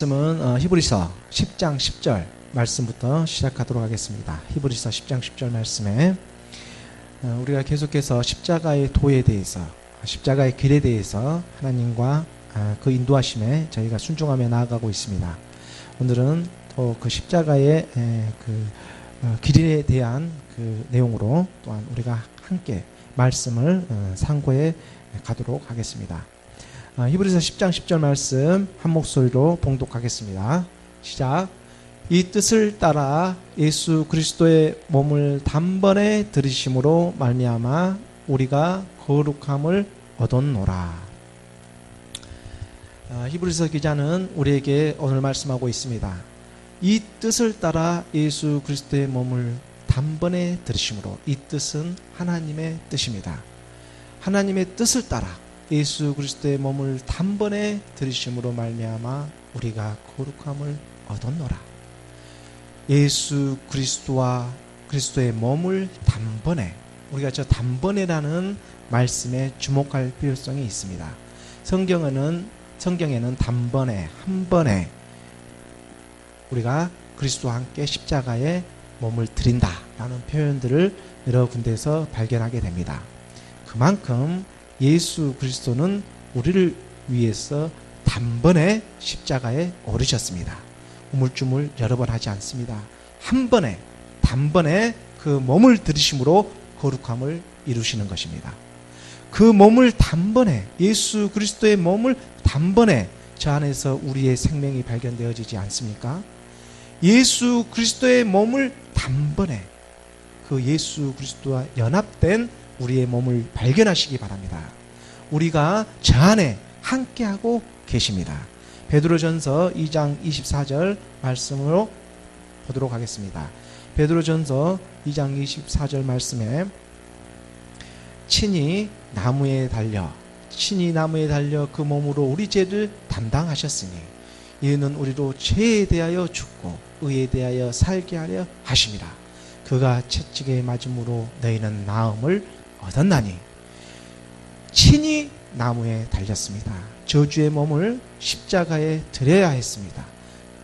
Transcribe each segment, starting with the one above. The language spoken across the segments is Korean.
말씀은 히브리서 10장 10절 말씀부터 시작하도록 하겠습니다. 히브리서 10장 10절 말씀에 우리가 계속해서 십자가의 도에 대해서, 십자가의 길에 대해서 하나님과 그 인도하심에 저희가 순종하며 나아가고 있습니다. 오늘은 또 그 십자가의 그 길에 대한 그 내용으로 또한 우리가 함께 말씀을 상고해 가도록 하겠습니다. 히브리서 10장 10절 말씀 한 목소리로 봉독하겠습니다. 시작. 이 뜻을 따라 예수 그리스도의 몸을 단번에 들이심으로 말미암아 우리가 거룩함을 얻었노라. 히브리서 기자는 우리에게 오늘 말씀하고 있습니다. 이 뜻을 따라 예수 그리스도의 몸을 단번에 들이심으로, 이 뜻은 하나님의 뜻입니다. 하나님의 뜻을 따라 예수 그리스도의 몸을 단번에 들이심으로 말미암아 우리가 거룩함을 얻었노라. 예수 그리스도와 그리스도의 몸을 단번에, 우리가 저 단번에라는 말씀에 주목할 필요성이 있습니다. 성경에는 단번에, 한 번에 우리가 그리스도와 함께 십자가에 몸을 드린다라는 표현들을 여러 군데에서 발견하게 됩니다. 그만큼 예수 그리스도는 우리를 위해서 단번에 십자가에 오르셨습니다. 우물쭈물 여러 번 하지 않습니다. 한 번에, 단번에 그 몸을 들이심으로 거룩함을 이루시는 것입니다. 그 몸을 단번에, 예수 그리스도의 몸을 단번에 저 안에서 우리의 생명이 발견되어지지 않습니까? 예수 그리스도의 몸을 단번에 그 예수 그리스도와 연합된 우리의 몸을 발견하시기 바랍니다. 우리가 저 안에 함께하고 계십니다. 베드로전서 2장 24절 말씀으로 보도록 하겠습니다. 베드로전서 2장 24절 말씀에 친히 나무에 달려 그 몸으로 우리 죄를 담당하셨으니 이는 우리로 죄에 대하여 죽고 의에 대하여 살게 하려 하심이라. 그가 채찍에 맞음으로 너희는 나음을 얻었나니. 친히 나무에 달렸습니다. 저주의 몸을 십자가에 드려야 했습니다.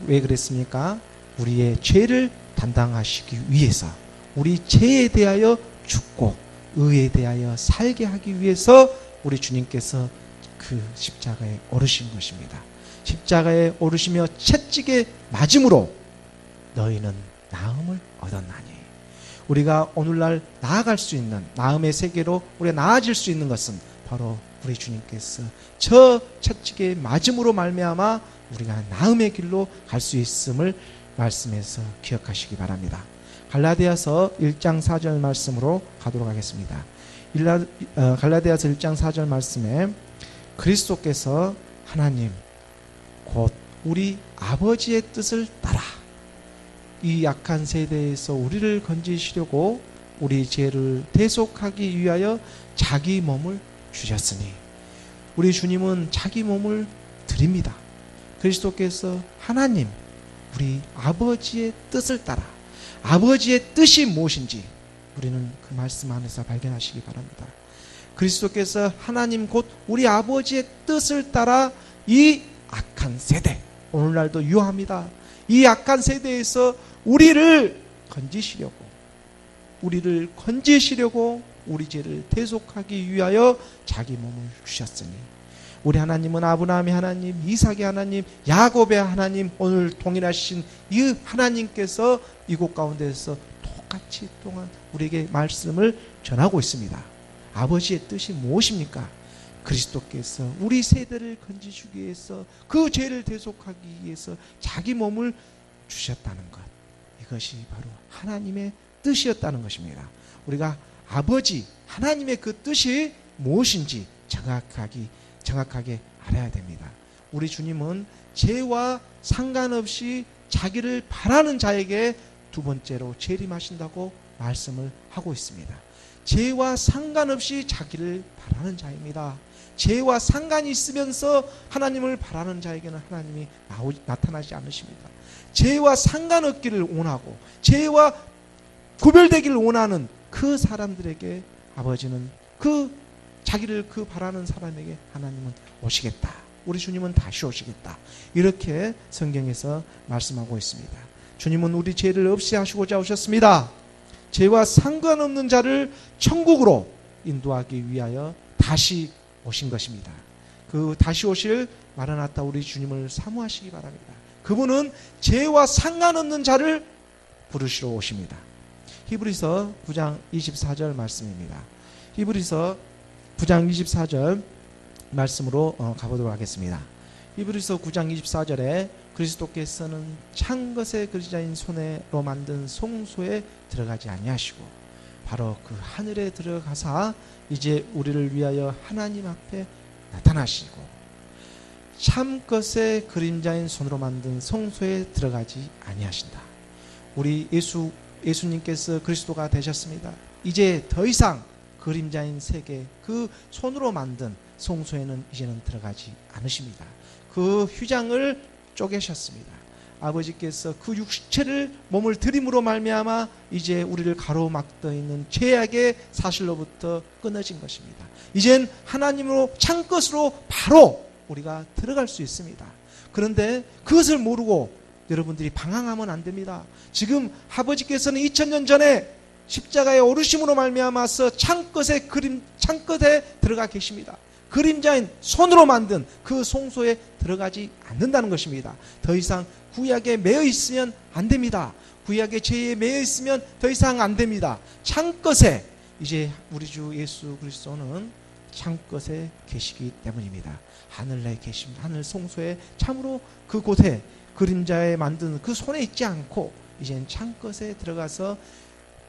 왜 그랬습니까? 우리의 죄를 담당하시기 위해서, 우리 죄에 대하여 죽고 의에 대하여 살게 하기 위해서 우리 주님께서 그 십자가에 오르신 것입니다. 십자가에 오르시며 채찍에 맞음으로 너희는 나음을 얻었나니. 우리가 오늘날 나아갈 수 있는, 나음의 세계로 우리가 나아질 수 있는 것은 바로 우리 주님께서 저 채찍에 맞음으로 말미암아 우리가 나음의 길로 갈 수 있음을 말씀해서 기억하시기 바랍니다. 갈라디아서 1장 4절 말씀으로 가도록 하겠습니다. 갈라디아서 1장 4절 말씀에 그리스도께서 하나님 곧 우리 아버지의 뜻을 따라 이 약한 세대에서 우리를 건지시려고 우리 죄를 대속하기 위하여 자기 몸을 주셨으니. 우리 주님은 자기 몸을 드립니다. 그리스도께서 하나님, 우리 아버지의 뜻을 따라, 아버지의 뜻이 무엇인지 우리는 그 말씀 안에서 발견하시기 바랍니다. 그리스도께서 하나님 곧 우리 아버지의 뜻을 따라 이 악한 세대, 오늘날도 유효합니다. 이 악한 세대에서 우리를 건지시려고 우리 죄를 대속하기 위하여 자기 몸을 주셨으니. 우리 하나님은 아브라함의 하나님, 이삭의 하나님, 야곱의 하나님, 오늘 동일하신 이 하나님께서 이곳 가운데서 똑같이 또한 우리에게 말씀을 전하고 있습니다. 아버지의 뜻이 무엇입니까? 그리스도께서 우리 세대를 건지시기 위해서, 그 죄를 대속하기 위해서 자기 몸을 주셨다는 것, 이것이 바로 하나님의 뜻이었다는 것입니다. 우리가 아버지 하나님의 그 뜻이 무엇인지 정확하게 알아야 됩니다. 우리 주님은 죄와 상관없이 자기를 바라는 자에게 두 번째로 재림하신다고 말씀을 하고 있습니다. 죄와 상관없이 자기를 바라는 자입니다. 죄와 상관이 있으면서 하나님을 바라는 자에게는 하나님이 나타나지 않으십니다. 죄와 상관없기를 원하고 죄와 구별되기를 원하는 그 사람들에게 아버지는 자기를 바라는 사람에게 하나님은 오시겠다 우리 주님은 다시 오시겠다. 이렇게 성경에서 말씀하고 있습니다. 주님은 우리 죄를 없이 하시고자 오셨습니다. 죄와 상관없는 자를 천국으로 인도하기 위하여 다시 오신 것입니다. 그 다시 오실 마라나타 우리 주님을 사모하시기 바랍니다. 그분은 죄와 상관없는 자를 부르시러 오십니다. 히브리서 9장 24절 말씀입니다. 히브리서 9장 24절 말씀으로 가보도록 하겠습니다. 히브리서 9장 24절에 그리스도께서는 찬 것의 그리자인 손으로 만든 송소에 들어가지 아니하시고 바로 그 하늘에 들어가사 이제 우리를 위하여 하나님 앞에 나타나시고 참 것의 그림자인 손으로 만든 송소에 들어가지 아니하신다. 우리 예수님께서 그리스도가 되셨습니다. 이제 더 이상 그림자인 세계 그 손으로 만든 송소에는 이제는 들어가지 않으십니다. 그 휘장을 쪼개셨습니다. 아버지께서 그 육체를 몸을 들임으로 말미암아 이제 우리를 가로막고 있는 죄악의 사실로부터 끊어진 것입니다. 이젠 하나님으로 창것으로 바로 우리가 들어갈 수 있습니다. 그런데 그것을 모르고 여러분들이 방황하면 안 됩니다. 지금 아버지께서는 2000년 전에 십자가에 오르심으로 말미암아서 창것에 들어가 계십니다. 그림자인 손으로 만든 그 송소에 들어가지 않는다는 것입니다. 더 이상 구약에 매여 있으면 안 됩니다. 구약의 죄에 매여 있으면 더 이상 안 됩니다. 창것에 이제 우리 주 예수 그리스도는 창것에 계시기 때문입니다. 하늘에 계십니다. 하늘 송소에 참으로 그곳에 그림자에 만든 그 손에 있지 않고 이젠 창것에 들어가서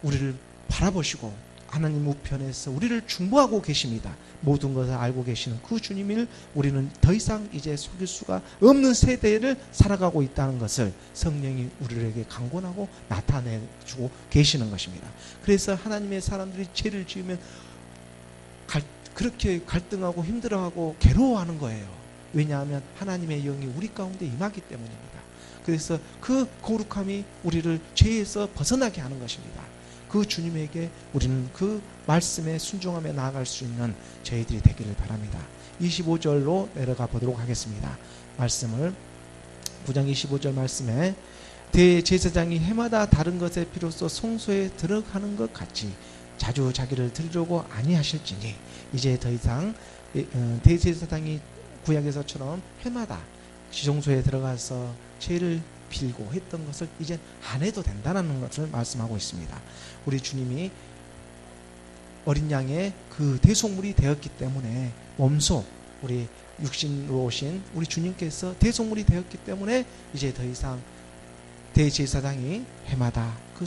우리를 바라보시고 하나님 우편에서 우리를 중보하고 계십니다. 모든 것을 알고 계시는 그 주님을 우리는 더 이상 이제 속일 수가 없는 세대를 살아가고 있다는 것을 성령이 우리에게 강권하고 나타내주고 계시는 것입니다. 그래서 하나님의 사람들이 죄를 지으면 그렇게 갈등하고 힘들어하고 괴로워하는 거예요. 왜냐하면 하나님의 영이 우리 가운데 임하기 때문입니다. 그래서 그 거룩함이 우리를 죄에서 벗어나게 하는 것입니다. 그 주님에게 우리는 그 말씀에 순종하며 나아갈 수 있는 저희들이 되기를 바랍니다. 25절로 내려가 보도록 하겠습니다. 말씀을 9장 25절 말씀에 대제사장이 해마다 다른 것의 피로써 송소에 들어가는 것 같이 자주 자기를 드리려고 아니하실지니 이제 더 이상 대제사장이 구약에서처럼 해마다 지성소에 들어가서 죄를 빌고 했던 것을 이제 안 해도 된다는 것을 말씀하고 있습니다. 우리 주님이 어린 양의 그 대속물이 되었기 때문에 몸소 우리 육신으로 오신 우리 주님께서 대속물이 되었기 때문에 이제 더 이상 대제사장이 해마다 그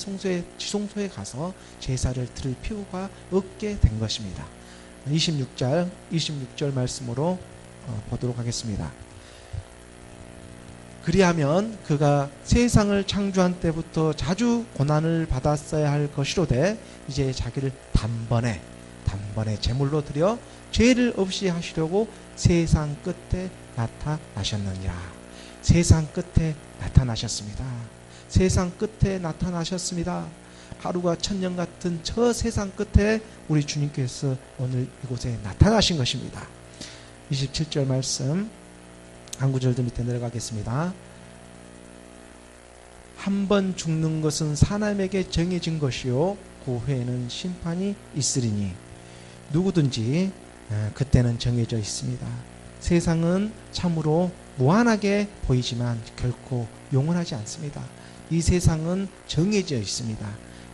지성소에 가서 제사를 드릴 필요가 없게 된 것입니다. 26절 말씀으로 보도록 하겠습니다. 그리하면 그가 세상을 창조한 때부터 자주 고난을 받았어야 할 것이로되 이제 자기를 단번에 제물로 드려 죄를 없이 하시려고 세상 끝에 나타나셨느니라. 세상 끝에 나타나셨습니다. 세상 끝에 나타나셨습니다. 하루가 천년 같은 저 세상 끝에 우리 주님께서 오늘 이곳에 나타나신 것입니다. 27절 말씀 한 구절 더 밑에 내려가겠습니다. 한 번 죽는 것은 사람에게 정해진 것이요 그 후에는 심판이 있으리니 누구든지 그때는 정해져 있습니다. 세상은 참으로 무한하게 보이지만 결코 영원하지 않습니다. 이 세상은 정해져 있습니다.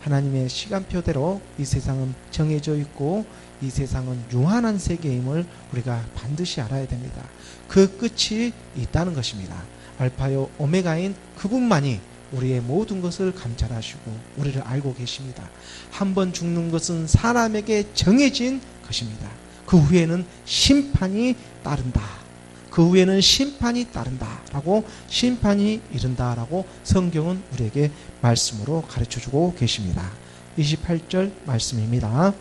하나님의 시간표대로 이 세상은 정해져 있고 이 세상은 유한한 세계임을 우리가 반드시 알아야 됩니다. 그 끝이 있다는 것입니다. 알파요 오메가인 그분만이 우리의 모든 것을 감찰하시고 우리를 알고 계십니다. 한 번 죽는 것은 사람에게 정해진 것입니다. 그 후에는 심판이 따른다. 그 후에는 심판이 따른다 라고 심판이 이른다 라고 성경은 우리에게 말씀으로 가르쳐주고 계십니다. 28절 말씀입니다.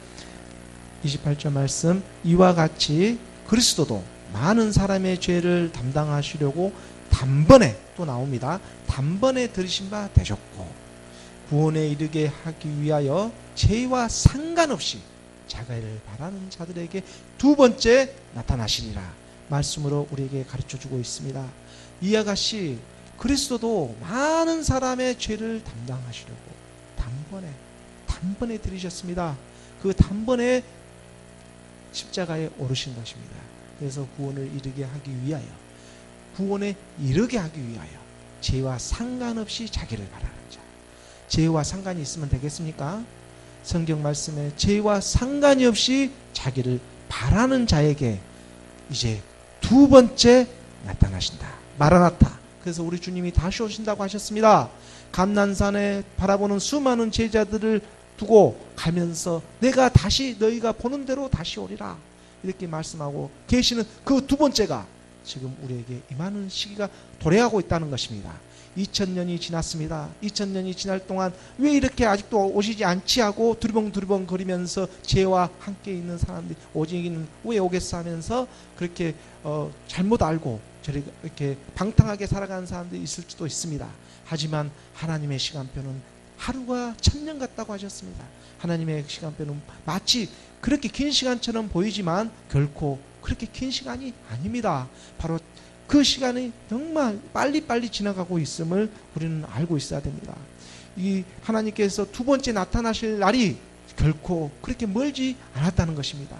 28절 말씀 이와 같이 그리스도도 많은 사람의 죄를 담당하시려고 단번에 또 나옵니다. 단번에 들으신 바 되셨고 구원에 이르게 하기 위하여 죄와 상관없이 자기를 바라는 자들에게 두 번째 나타나시리라. 말씀으로 우리에게 가르쳐주고 있습니다. 이 아가씨 그리스도도 많은 사람의 죄를 담당하시려고 단번에 들이셨습니다. 그 단번에 십자가에 오르신 것입니다. 그래서 구원에 이르게 하기 위하여 죄와 상관없이 자기를 바라는 자. 죄와 상관이 있으면 되겠습니까? 성경 말씀에 죄와 상관이 없이 자기를 바라는 자에게 이제 두 번째 나타나신다. 마라나타. 그래서 우리 주님이 다시 오신다고 하셨습니다. 감난산에 바라보는 수많은 제자들을 두고 가면서 내가 다시 너희가 보는 대로 다시 오리라 이렇게 말씀하고 계시는 그 두 번째가 지금 우리에게 임하는 시기가 도래하고 있다는 것입니다. 2000년이 지났습니다. 2000년이 지날 동안 왜 이렇게 아직도 오시지 않지 하고 두리번 거리면서 죄와 함께 있는 사람들이 오직이는 왜 오겠어 하면서 그렇게 잘못 알고 이렇게 방탕하게 살아가는 사람들이 있을 수도 있습니다. 하지만 하나님의 시간표는 하루가 1000년 같다고 하셨습니다. 하나님의 시간표는 마치 그렇게 긴 시간처럼 보이지만 결코 그렇게 긴 시간이 아닙니다. 바로 그 시간이 정말 빨리빨리 지나가고 있음을 우리는 알고 있어야 됩니다. 이 하나님께서 두 번째 나타나실 날이 결코 그렇게 멀지 않았다는 것입니다.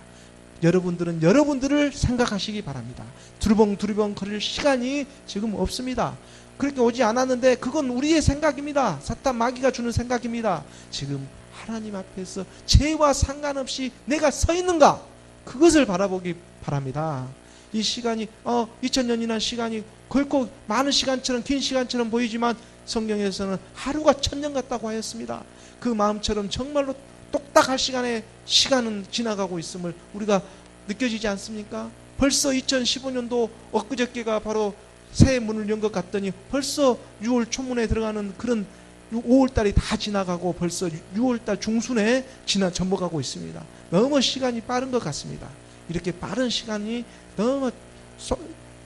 여러분들은 여러분들을 생각하시기 바랍니다. 두리번 거릴 시간이 지금 없습니다. 그렇게 오지 않았는데 그건 우리의 생각입니다. 사탄 마귀가 주는 생각입니다. 지금 하나님 앞에서 죄와 상관없이 내가 서 있는가? 그것을 바라보기 바랍니다. 이 시간이 2000년이나 시간이 결코 많은 시간처럼 긴 시간처럼 보이지만 성경에서는 하루가 1000년 같다고 하였습니다. 그 마음처럼 정말로 똑딱할 시간은 지나가고 있음을 우리가 느껴지지 않습니까? 벌써 2015년도 엊그저께가 바로 새해 문을 연 것 같더니 벌써 6월 초문에 들어가는 그런 5월달이 다 지나가고 벌써 6월달 중순에 접어가고 있습니다. 너무 시간이 빠른 것 같습니다. 이렇게 빠른 시간이 너무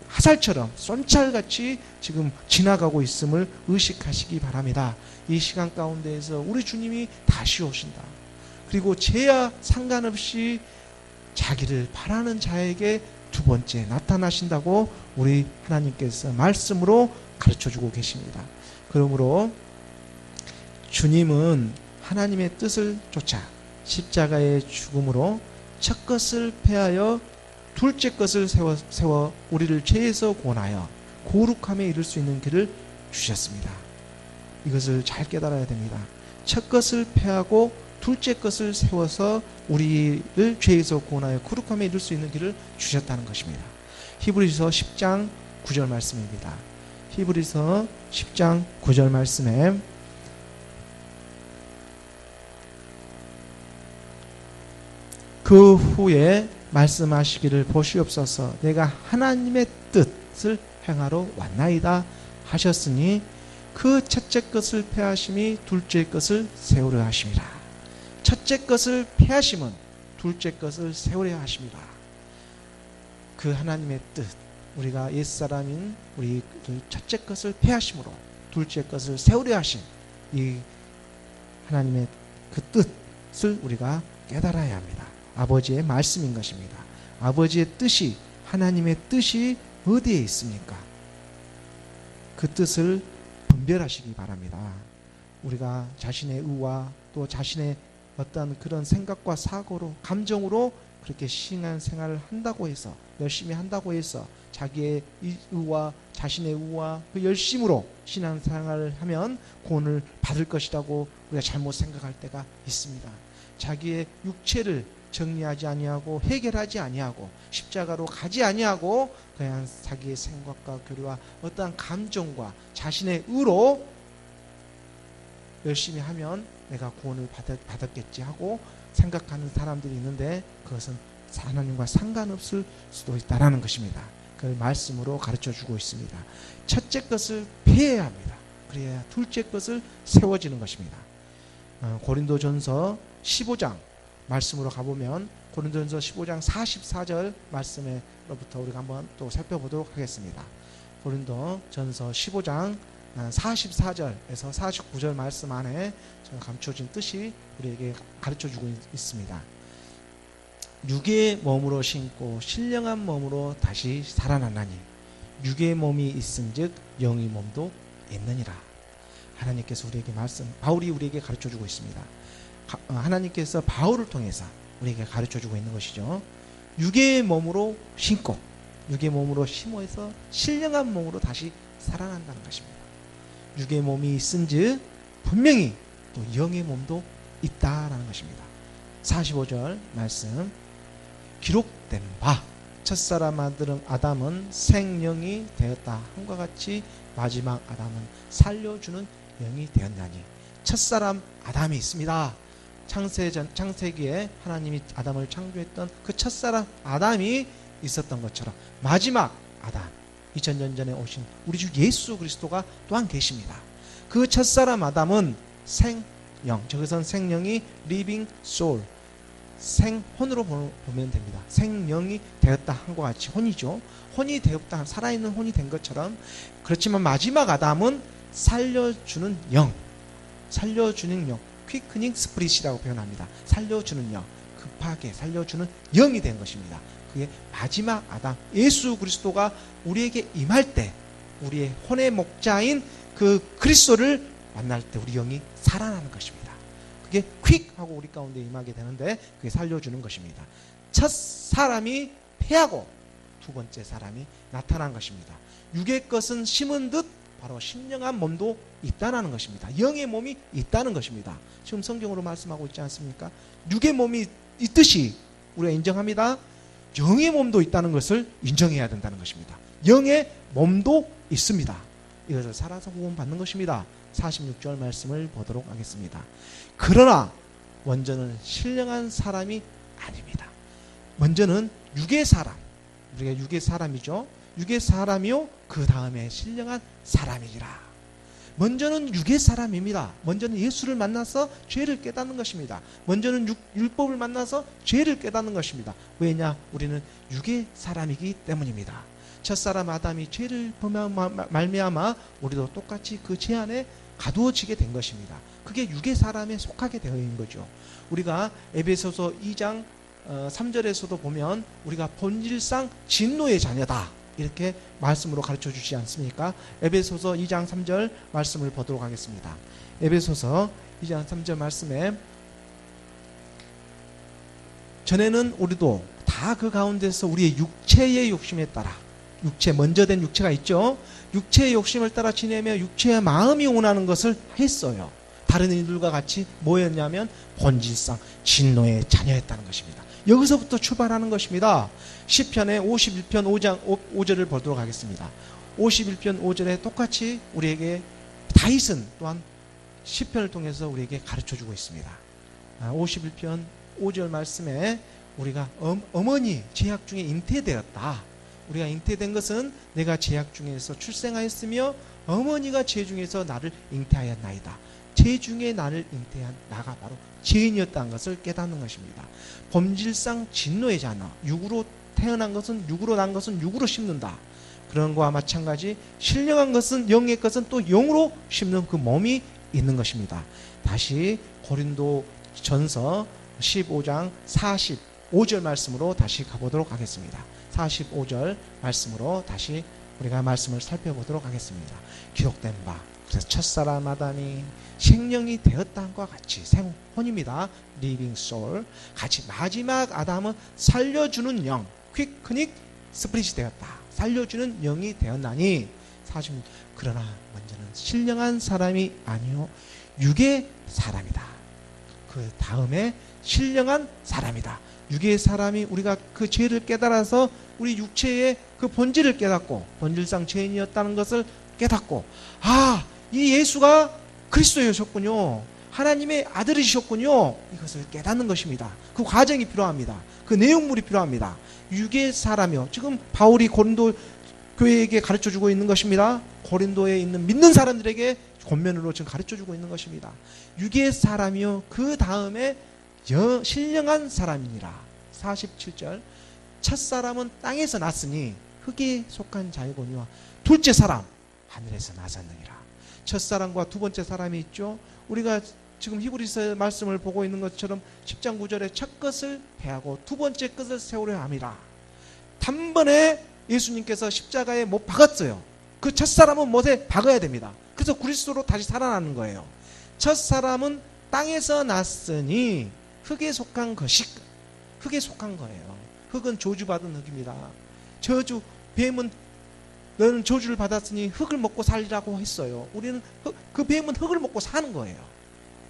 화살처럼 쏜찰같이 지금 지나가고 있음을 의식하시기 바랍니다. 이 시간 가운데에서 우리 주님이 다시 오신다. 그리고 죄와 상관없이 자기를 바라는 자에게 두 번째 나타나신다고 우리 하나님께서 말씀으로 가르쳐주고 계십니다. 그러므로 주님은 하나님의 뜻을 쫓아 십자가의 죽음으로 첫 것을 패하여 둘째 것을 세워 우리를 죄에서 구원하여 거룩함에 이를 수 있는 길을 주셨습니다. 이것을 잘 깨달아야 됩니다. 첫 것을 패하고 둘째 것을 세워서 우리를 죄에서 구원하여 거룩함에 이를 수 있는 길을 주셨다는 것입니다. 히브리서 10장 9절 말씀입니다. 히브리서 10장 9절 말씀에 그 후에 말씀하시기를 보시옵소서 내가 하나님의 뜻을 행하러 왔나이다 하셨으니 그 첫째 것을 패하심이 둘째 것을 세우려 하심이라. 첫째 것을 패하심은 둘째 것을 세우려 하심이라. 그 하나님의 뜻, 우리가 옛사람인 우리 첫째 것을 패하심으로 둘째 것을 세우려 하신 이 하나님의 그 뜻을 우리가 깨달아야 합니다. 아버지의 말씀인 것입니다. 아버지의 뜻이, 하나님의 뜻이 어디에 있습니까? 그 뜻을 분별하시기 바랍니다. 우리가 자신의 의와 또 자신의 어떤 그런 생각과 사고로, 감정으로 그렇게 신앙생활을 한다고 해서, 열심히 한다고 해서 자기의 의와 자신의 의와 그 열심으로 신앙생활을 하면 구원을 받을 것이라고 우리가 잘못 생각할 때가 있습니다. 자기의 육체를 정리하지 아니하고 해결하지 아니하고 십자가로 가지 아니하고 그냥 자기의 생각과 교류와 어떠한 감정과 자신의 의로 열심히 하면 내가 구원을 받았겠지 하고 생각하는 사람들이 있는데 그것은 하나님과 상관없을 수도 있다는 것입니다. 그 말씀으로 가르쳐주고 있습니다. 첫째 것을 패해야 합니다. 그래야 둘째 것을 세워지는 것입니다. 고린도전서 15장 말씀으로 가보면 고린도전서 15장 44절 말씀으로부터 우리가 한번 또 살펴보도록 하겠습니다. 고린도전서 15장 44절에서 49절 말씀 안에 감춰진 뜻이 우리에게 가르쳐주고 있습니다. 육의 몸으로 신고 신령한 몸으로 다시 살아나나니 육의 몸이 있은즉 영의 몸도 있느니라. 하나님께서 우리에게 바울이 우리에게 가르쳐주고 있습니다. 하나님께서 바울을 통해서 우리에게 가르쳐주고 있는 것이죠. 육의 몸으로 신고 육의 몸으로 심어서 신령한 몸으로 다시 살아난다는 것입니다. 육의 몸이 있은즉 분명히 또 영의 몸도 있다라는 것입니다. 45절 말씀, 기록된 바 첫사람 아담은 생령이 되었다 함과 같이 마지막 아담은 살려주는 영이 되었나니. 첫사람 아담이 있습니다. 창세기에 하나님이 아담을 창조했던 그 첫사람 아담이 있었던 것처럼 마지막 아담, 2000년 전에 오신 우리 주 예수 그리스도가 또한 계십니다. 그 첫사람 아담은 생영, 저기선 생령이 living soul, 생혼으로 보면 됩니다. 생령이 되었다 한과 같이 혼이죠. 혼이 되었다, 살아있는 혼이 된 것처럼. 그렇지만 마지막 아담은 살려주는 영, quickning spirit이라고 표현합니다. 살려주는 영, 급하게 살려주는 영이 된 것입니다. 그게 마지막 아담, 예수 그리스도가 우리에게 임할 때, 우리의 혼의 목자인 그 그리스도를 만날 때 우리 영이 살아나는 것입니다. 그게 퀵하고 우리 가운데 임하게 되는데 그게 살려주는 것입니다. 첫 사람이 패하고 두 번째 사람이 나타난 것입니다. 육의 것은 심은 듯 바로 신령한 몸도 있다는 것입니다. 영의 몸이 있다는 것입니다. 지금 성경으로 말씀하고 있지 않습니까? 육의 몸이 있듯이 우리가 인정합니다. 영의 몸도 있다는 것을 인정해야 된다는 것입니다. 영의 몸도 있습니다. 이것을 살아서 구원받는 것입니다. 46절 말씀을 보도록 하겠습니다. 그러나 먼저는 신령한 사람이 아닙니다. 먼저는 육의 사람, 우리가 육의 사람이죠. 육의 사람이요 그 다음에 신령한 사람이니라. 먼저는 육의 사람입니다. 먼저는 예수를 만나서 죄를 깨닫는 것입니다. 먼저는 율법을 만나서 죄를 깨닫는 것입니다. 왜냐? 우리는 육의 사람이기 때문입니다. 첫사람 아담이 죄를 말미암아 우리도 똑같이 그 죄 안에 가두어지게 된 것입니다. 그게 육의 사람에 속하게 되어 있는 거죠. 우리가 에베소서 2장 3절에서도 보면 우리가 본질상 진노의 자녀다 이렇게 말씀으로 가르쳐 주지 않습니까? 에베소서 2장 3절 말씀을 보도록 하겠습니다. 에베소서 2장 3절 말씀에 전에는 우리도 다 그 가운데서 우리의 육체의 욕심에 따라 먼저 된 육체가 있죠. 육체의 욕심을 따라 지내며 육체의 마음이 원하는 것을 했어요. 다른 이들과 같이 뭐였냐면 본질상 진노의 자녀였다는 것입니다. 여기서부터 출발하는 것입니다. 시편의 51편 5절을 보도록 하겠습니다. 51편 5절에 똑같이 우리에게 다윗은 또한 시편을 통해서 우리에게 가르쳐주고 있습니다. 51편 5절 말씀에 우리가 어머니 제약 중에 잉태되었다. 우리가 잉태된 것은 내가 제약 중에서 출생하였으며 어머니가 제 중에서 나를 잉태하였나이다. 제 중에 나를 잉태한 나가 바로 죄인이었다는 것을 깨닫는 것입니다. 본질상 진노의 자녀, 육으로 태어난 것은 육으로 난 것은 육으로 심는다. 그런 것과 마찬가지 신령한 것은 영의 것은 또 영으로 심는 그 몸이 있는 것입니다. 다시 고린도 전서 15장 45절 말씀으로 다시 가보도록 하겠습니다. 45절 말씀으로 다시 우리가 말씀을 살펴보도록 하겠습니다. 기록된 바 그래서 첫사람 아담이 생령이 되었다과 같이 생혼입니다. living soul 같이 마지막 아담은 살려주는 영 quickning spirit이 되었다. 살려주는 영이 되었나니 사실 그러나 먼저는 신령한 사람이 아니요 육의 사람이다. 그 다음에 신령한 사람이다. 육의 사람이 우리가 그 죄를 깨달아서 우리 육체의 그 본질을 깨닫고 본질상 죄인이었다는 것을 깨닫고 이 예수가 그리스도이셨군요. 하나님의 아들이셨군요. 이것을 깨닫는 것입니다. 그 과정이 필요합니다. 그 내용물이 필요합니다. 육의 사람이요. 지금 바울이 고린도 교회에게 가르쳐주고 있는 것입니다. 고린도에 있는 믿는 사람들에게 권면으로 지금 가르쳐주고 있는 것입니다. 육의 사람이요. 그 다음에 신령한 사람이니라. 47절 첫사람은 땅에서 났으니 흙에 속한 자이거니와 둘째 사람 하늘에서 나섰느니라. 첫사람과 두 번째 사람이 있죠. 우리가 지금 히브리서 말씀을 보고 있는 것처럼 10장 9절에 첫 것을 패하고 두 번째 것을 세우려 함이라. 단번에 예수님께서 십자가에 못 박았어요. 그 첫사람은 못에 박아야 됩니다. 그래서 그리스도로 다시 살아나는 거예요. 첫사람은 땅에서 났으니 흙에 속한 것이, 흙에 속한 거예요. 흙은 저주받은 흙입니다. 저주, 뱀은 너는 저주를 받았으니 흙을 먹고 살리라고 했어요. 우리는 그 뱀은 흙을 먹고 사는 거예요.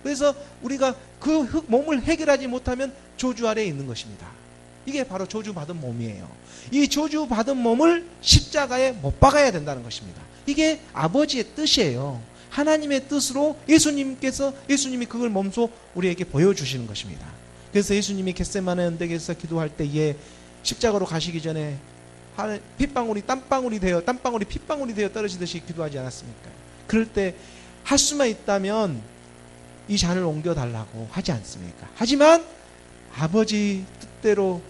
그래서 우리가 그 몸을 해결하지 못하면 저주 아래에 있는 것입니다. 이게 바로 저주받은 몸이에요. 이 저주받은 몸을 십자가에 못 박아야 된다는 것입니다. 이게 아버지의 뜻이에요. 하나님의 뜻으로 예수님이 그걸 몸소 우리에게 보여주시는 것입니다. 그래서 예수님이 겟세마네 언덕에서 기도할 때에 십자가로 가시기 전에 핏방울이 땀방울이 핏방울이 되어 떨어지듯이 기도하지 않았습니까? 그럴 때 할 수만 있다면 이 잔을 옮겨달라고 하지 않습니까? 하지만 아버지 뜻대로,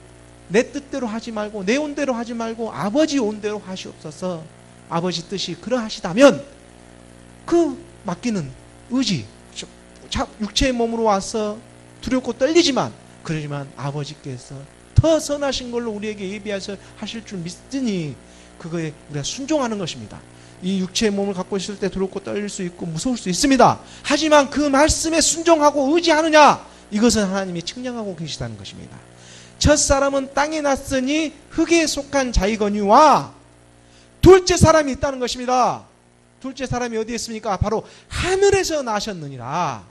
내 뜻대로 하지 말고 내 온대로 하지 말고 아버지 온대로 하시옵소서. 아버지 뜻이 그러하시다면 그 맡기는 의지, 육체의 몸으로 와서 두렵고 떨리지만, 그러지만 아버지께서 더 선하신 걸로 우리에게 예비하셔 하실 줄 믿으니 그거에 우리가 순종하는 것입니다. 이 육체의 몸을 갖고 있을 때 두렵고 떨릴 수 있고 무서울 수 있습니다. 하지만 그 말씀에 순종하고 의지하느냐, 이것은 하나님이 측량하고 계시다는 것입니다. 첫사람은 땅에 났으니 흙에 속한 자이거니와 둘째 사람이 있다는 것입니다. 둘째 사람이 어디에 있습니까? 바로 하늘에서 나셨느니라.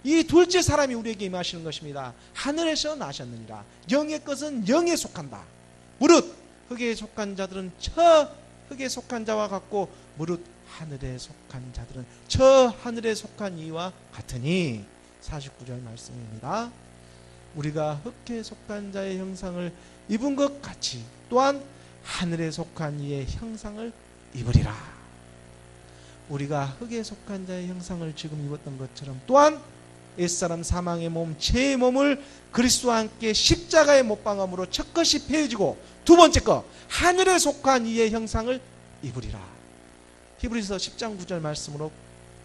이 둘째 사람이 우리에게 임하시는 것입니다. 하늘에서 나셨느니라. 영의 것은 영에 속한다. 무릇 흙에 속한 자들은 흙에 속한 자와 같고 무릇 하늘에 속한 자들은 하늘에 속한 이와 같으니. 49절 말씀입니다. 우리가 흙에 속한 자의 형상을 입은 것 같이 또한 하늘에 속한 이의 형상을 입으리라. 우리가 흙에 속한 자의 형상을 지금 입었던 것처럼 또한 옛사람 사망의 몸, 죄의 몸을 그리스도와 함께 십자가에 못 박음으로 첫 것이 폐해지고 두 번째 것 하늘에 속한 이의 형상을 입으리라. 히브리서 10장 9절 말씀으로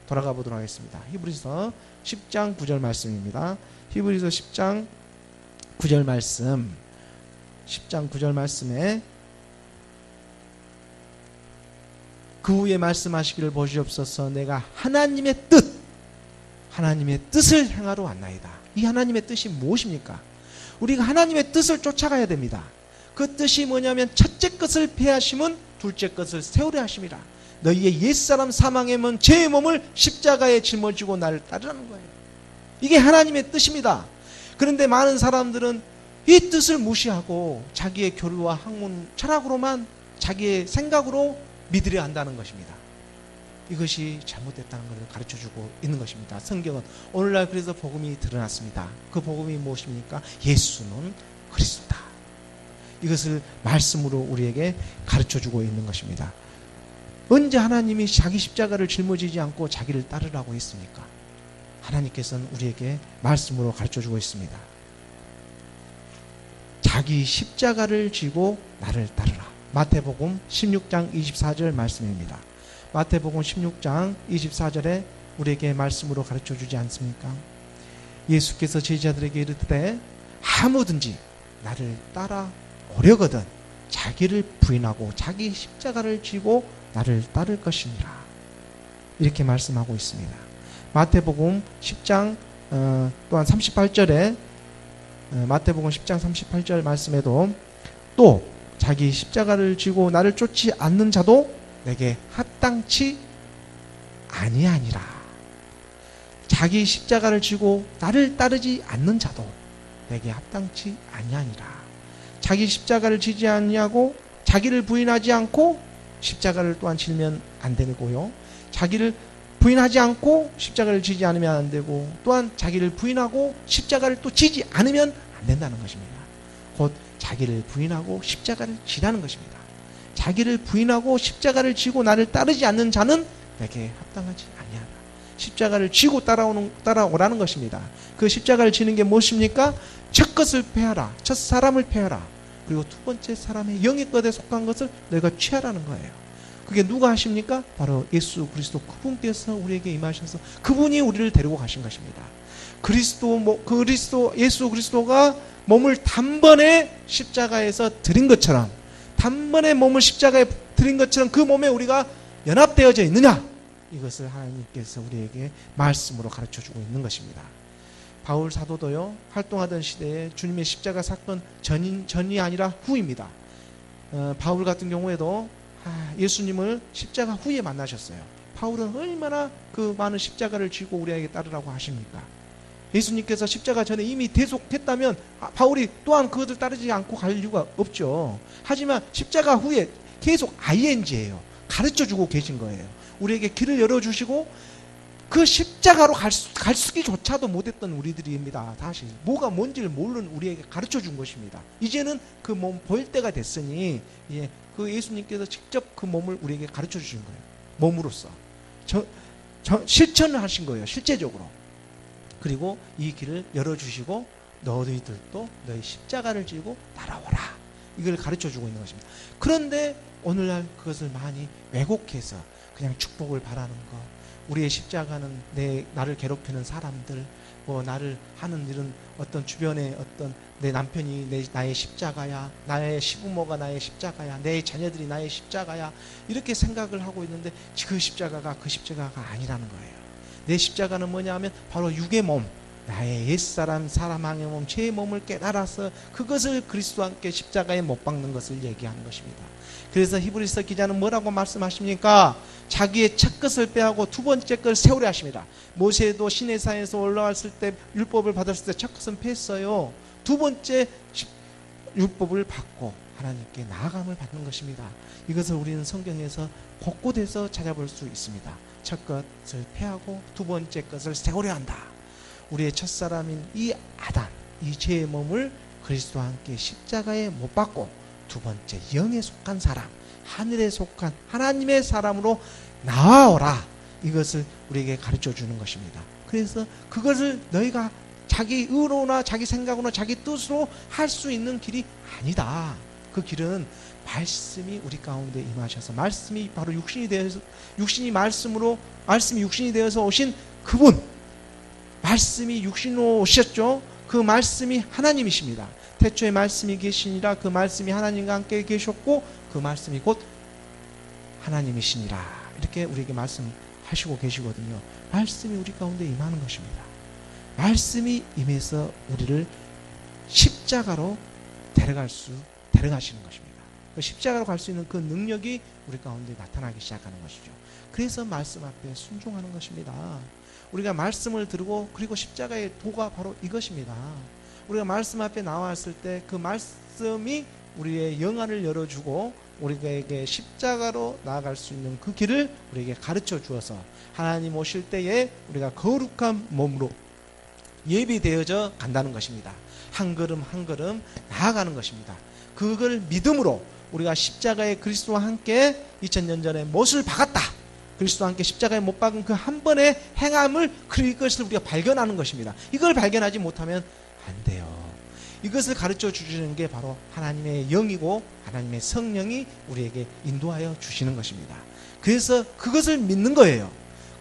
돌아가 보도록 하겠습니다. 히브리서 10장 9절 말씀입니다. 히브리서 10장 9절 말씀, 10장 9절 말씀에 그 후에 말씀하시기를 보시옵소서. 내가 하나님의 뜻을 행하러 왔나이다. 이 하나님의 뜻이 무엇입니까? 우리가 하나님의 뜻을 쫓아가야 됩니다. 그 뜻이 뭐냐면 첫째 것을 폐하심은 둘째 것을 세우려 하심이라. 너희의 옛사람 사망의 몸, 죄의 몸을 십자가에 짊어지고 나를 따르라는 거예요. 이게 하나님의 뜻입니다. 그런데 많은 사람들은 이 뜻을 무시하고 자기의 교류와 학문, 철학으로만 자기의 생각으로 믿으려 한다는 것입니다. 이것이 잘못됐다는 것을 가르쳐주고 있는 것입니다. 성경은 오늘날 그래서 복음이 드러났습니다. 그 복음이 무엇입니까? 예수는 그리스도다. 이것을 말씀으로 우리에게 가르쳐주고 있는 것입니다. 언제 하나님이 자기 십자가를 짊어지지 않고 자기를 따르라고 했습니까? 하나님께서는 우리에게 말씀으로 가르쳐주고 있습니다. 자기 십자가를 지고 나를 따르라. 마태복음 16장 24절 말씀입니다. 마태복음 16장 24절에 우리에게 말씀으로 가르쳐주지 않습니까? 예수께서 제자들에게 이르되 아무든지 나를 따라오려거든 자기를 부인하고 자기 십자가를 지고 나를 따를 것이니라. 이렇게 말씀하고 있습니다. 마태복음 10장 또한 38절에 마태복음 10장 38절 말씀에도 또 자기 십자가를 지고 나를 쫓지 않는 자도 내게 합당치 아니하니라. 자기 십자가를 지고 나를 따르지 않는 자도 내게 합당치 아니하니라. 자기 십자가를 지지 아니하고 자기를 부인하지 않고 십자가를 또한 지면 안 되고요. 자기를 부인하지 않고 십자가를 지지 않으면 안 되고 또한 자기를 부인하고 십자가를 또 지지 않으면 안 된다는 것입니다. 곧 자기를 부인하고 십자가를 지라는 것입니다. 자기를 부인하고 십자가를 지고 나를 따르지 않는 자는 내게 합당하지 아니하다. 십자가를 지고 따라오라는 것입니다. 그 십자가를 지는 게 무엇입니까? 첫 것을 폐하라. 첫 사람을 폐하라. 그리고 두 번째 사람의 영의 것에 속한 것을 너희가 취하라는 거예요. 그게 누가 하십니까? 바로 예수 그리스도 그분께서 우리에게 임하셔서 그분이 우리를 데리고 가신 것입니다. 예수 그리스도가 몸을 단번에 십자가에서 드린 것처럼, 단번에 몸을 십자가에 드린 것처럼 그 몸에 우리가 연합되어져 있느냐? 이것을 하나님께서 우리에게 말씀으로 가르쳐주고 있는 것입니다. 바울 사도도요, 활동하던 시대에 주님의 십자가 사건 전이 아니라 후입니다. 바울 같은 경우에도 예수님을 십자가 후에 만나셨어요. 바울은 얼마나 그 많은 십자가를 지고 우리에게 따르라고 하십니까? 예수님께서 십자가 전에 이미 대속했다면 바울이 또한 그것을 따르지 않고 갈 이유가 없죠. 하지만 십자가 후에 계속 ing예요. 가르쳐주고 계신 거예요. 우리에게 길을 열어주시고 그 십자가로 갈 수기조차도 못했던 우리들입니다. 사실 뭐가 뭔지를 모르는 우리에게 가르쳐준 것입니다. 이제는 그 몸 보일 때가 됐으니 그 예수님께서 직접 그 몸을 우리에게 가르쳐주신 거예요. 몸으로써 실천을 하신 거예요. 실제적으로. 그리고 이 길을 열어주시고 너희들도 너희 십자가를 지고 따라오라. 이걸 가르쳐주고 있는 것입니다. 그런데 오늘날 그것을 많이 왜곡해서 그냥 축복을 바라는 것, 우리의 십자가는 나를 괴롭히는 사람들, 나를 하는 일은 어떤 주변에 어떤 내 남편이 나의 십자가야, 나의 시부모가 나의 십자가야, 내 자녀들이 나의 십자가야, 이렇게 생각을 하고 있는데 그 십자가가 아니라는 거예요. 내 십자가는 뭐냐 하면 바로 육의 몸, 나의 옛사람, 사람의 몸, 죄의 몸을 깨달아서 그것을 그리스도와 함께 십자가에 못 박는 것을 얘기하는 것입니다. 그래서 히브리서 기자는 뭐라고 말씀하십니까? 자기의 첫 것을 빼하고 두 번째 것을 세우려 하십니다. 모세도 시내산에서 올라왔을 때, 율법을 받았을 때 첫 것은 뺐어요. 두 번째 율법을 받고 하나님께 나아감을 받는 것입니다. 이것을 우리는 성경에서 곳곳에서 찾아볼 수 있습니다. 첫 것을 폐하고 두 번째 것을 세우려 한다. 우리의 첫사람인 이 아담, 이 죄의 몸을 그리스도와 함께 십자가에 못 박고 두 번째 영에 속한 사람, 하늘에 속한 하나님의 사람으로 나와오라. 이것을 우리에게 가르쳐 주는 것입니다. 그래서 그것을 너희가 자기 의로나 자기 생각으로 자기 뜻으로 할 수 있는 길이 아니다. 그 길은 말씀이 우리 가운데 임하셔서, 말씀이 바로 육신이 육신이 되어서 오신 그분, 말씀이 육신으로 오셨죠. 그 말씀이 하나님이십니다. 태초에 말씀이 계시니라. 그 말씀이 하나님과 함께 계셨고 그 말씀이 곧 하나님이시니라. 이렇게 우리에게 말씀하시고 계시거든요. 말씀이 우리 가운데 임하는 것입니다. 말씀이 임해서 우리를 십자가로 데려가시는 것입니다. 그 십자가로 갈 수 있는 그 능력이 우리 가운데 나타나기 시작하는 것이죠. 그래서 말씀 앞에 순종하는 것입니다. 우리가 말씀을 들고, 그리고 십자가의 도가 바로 이것입니다. 우리가 말씀 앞에 나왔을 때 그 말씀이 우리의 영안을 열어주고 우리에게 십자가로 나아갈 수 있는 그 길을 우리에게 가르쳐 주어서 하나님 오실 때에 우리가 거룩한 몸으로 예비되어져 간다는 것입니다. 한 걸음 한 걸음 나아가는 것입니다. 그걸 믿음으로 우리가 십자가에 그리스도와 함께 2000년 전에 못을 박았다. 그리스도와 함께 십자가에 못 박은 그 한 번의 행함을, 그것을 우리가 발견하는 것입니다. 이걸 발견하지 못하면 안 돼요. 이것을 가르쳐 주시는 게 바로 하나님의 영이고 하나님의 성령이 우리에게 인도하여 주시는 것입니다. 그래서 그것을 믿는 거예요.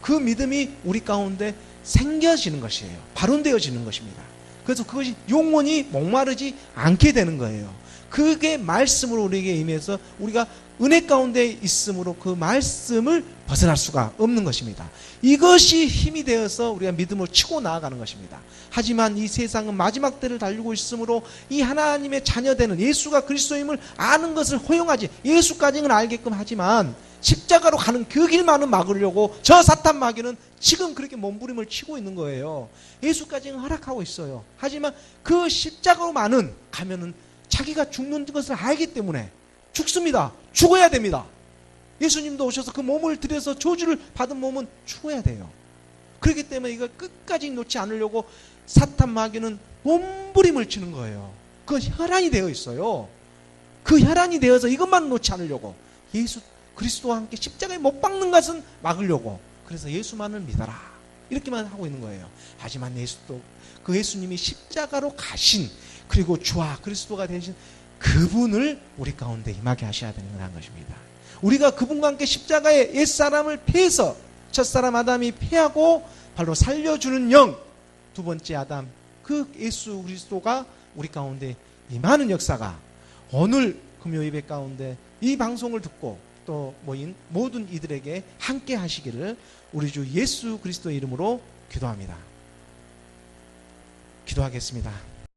그 믿음이 우리 가운데 생겨지는 것이에요. 발원되어지는 것입니다. 그래서 그것이 영원히 목마르지 않게 되는 거예요. 그게 말씀으로 우리에게 임해서 우리가 은혜 가운데 있으므로 그 말씀을 벗어날 수가 없는 것입니다. 이것이 힘이 되어서 우리가 믿음을 치고 나아가는 것입니다. 하지만 이 세상은 마지막 때를 달리고 있으므로 이 하나님의 자녀되는 예수가 그리스도임을 아는 것을 허용하지, 예수까지는 알게끔 하지만 십자가로 가는 그 길만은 막으려고 저 사탄 마귀는 지금 그렇게 몸부림을 치고 있는 거예요. 예수까지는 허락하고 있어요. 하지만 그 십자가로만은 가면은 자기가 죽는 것을 알기 때문에 죽습니다. 죽어야 됩니다. 예수님도 오셔서 그 몸을 들여서 저주를 받은 몸은 죽어야 돼요. 그렇기 때문에 이걸 끝까지 놓지 않으려고 사탄 마귀는 몸부림을 치는 거예요. 그 혈안이 되어 있어요. 그 혈안이 되어서 이것만 놓지 않으려고, 예수 그리스도와 함께 십자가에 못 박는 것은 막으려고, 그래서 예수만을 믿어라 이렇게만 하고 있는 거예요. 하지만 그 예수님이 십자가로 가신, 그리고 주와 그리스도가 되신 그분을 우리 가운데 임하게 하셔야 되는 것입니다. 우리가 그분과 함께 십자가에 옛사람을 패해서 첫사람 아담이 패하고 바로 살려주는 영, 두 번째 아담 그 예수 그리스도가 우리 가운데 임하는 역사가 오늘 금요 예배 가운데 이 방송을 듣고 또 모인 모든 이들에게 함께 하시기를 우리 주 예수 그리스도의 이름으로 기도합니다. 기도하겠습니다.